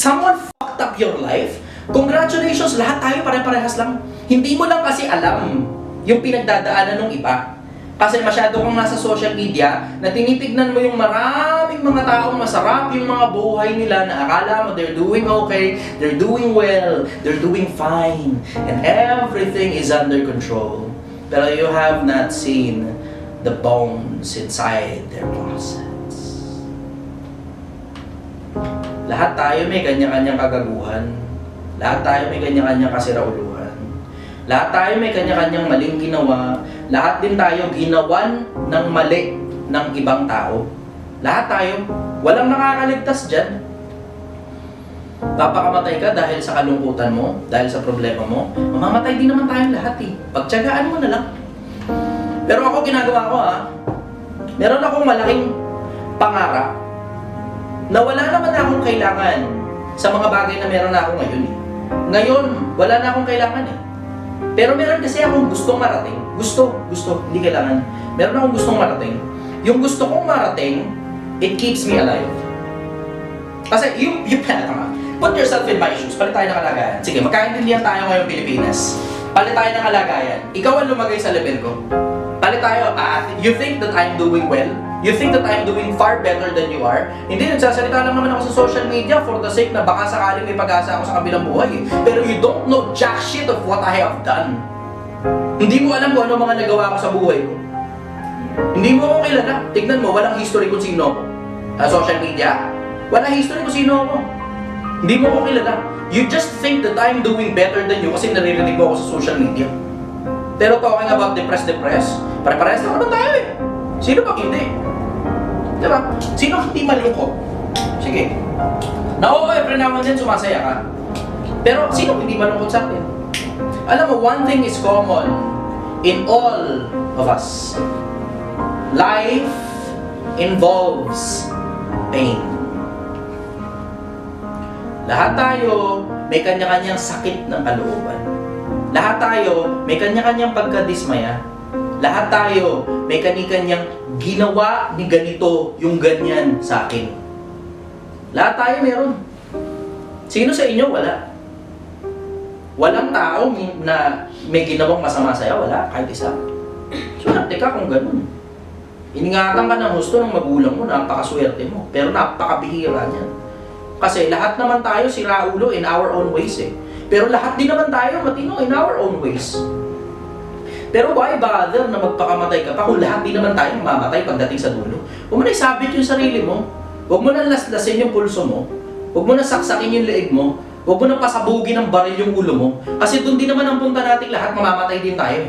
someone fucked up your life, congratulations, lahat tayo pare-parehas lang. Hindi mo lang kasi alam yung pinagdadaanan ng iba. Kasi masyado kang nasa social media na tinitignan mo yung maraming mga taong masarap yung mga buhay nila na akala mo they're doing okay, they're doing well, they're doing fine, and everything is under control. Pero you have not seen the bones inside their closets. Lahat tayo may kanya-kanyang kagaguhan. Lahat tayo may kanya-kanyang kasirauluhan. Lahat tayo may kanya-kanyang maling ginawa. Lahat din tayo ginawan ng mali ng ibang tao. Lahat tayo. Walang nakakaligtas dyan. Papakamatay ka dahil sa kalungkutan mo, dahil sa problema mo. Mamamatay din naman tayong lahat eh. Pagtiyagaan mo na lang. Pero ako ginagawa ko meron akong malaking pangarap na wala naman akong kailangan sa mga bagay na meron na ako ngayon eh. Ngayon, wala na akong kailangan eh. Pero meron kasi akong gustong marating. Gusto, hindi kailangan. Meron akong gustong marating. Yung gusto kong marating, it keeps me alive. Kasi, put yourself in my shoes. Palit tayo ng kalagayan. Sige, magkaintindihan tayo ngayong Pilipinas. Palit tayo ng kalagayan. Ikaw ang lumagay sa level ko. Palit tayo, you think that I'm doing well? You think that I'm doing far better than you are? Hindi, nagsasalita lang naman ako sa social media for the sake na baka sakaling may pag-asa ako sa kabilang buhay eh. Pero you don't know jack shit of what I have done. Hindi mo alam kung ano mga nagawa ko sa buhay ko. Hindi mo ako kilala. Tignan mo, walang history kung sino ako. Sa social media, walang history kung sino ako. Hindi mo ako kilala. You just think that I'm doing better than you kasi naririnig mo ako sa social media. Pero talking about depressed, pare-parehas lang naman tayo eh. Sino ba hindi? Diba? Sino hindi malungkot? Sige. Na oo, every now and then sumasaya ka. Pero sino hindi malungkot sa atin? Alam mo, one thing is common in all of us. Life involves pain. Lahat tayo may kanya-kanyang sakit ng kalooban. Lahat tayo may kanya-kanyang pagkadismaya. Lahat tayo may kanya-kanyang ginawa ni ganito yung ganyan sa akin. Lahat tayo meron. Sino sa inyo wala? Walang tao na may ginawang masama sa'yo, wala, kahit isa. Swerte ka kung ganun. Iningatan ka ng husto ng magulang mo, napakaswerte mo. Pero napakabihira niyan. Kasi lahat naman tayo sira ulo in our own ways eh. Pero lahat din naman tayo matino in our own ways. Pero why bother na magpakamatay ka pa kung lahat din naman tayo mamamatay pagdating sa dulo? Huwag mo na isabit yung sarili mo. Huwag mo na laslasin yung pulso mo. Huwag mo na saksakin yung leeg mo. Huwag mo na pasabugin ng baril yung ulo mo. Kasi doon din naman ang punta natin lahat, mamamatay din tayo.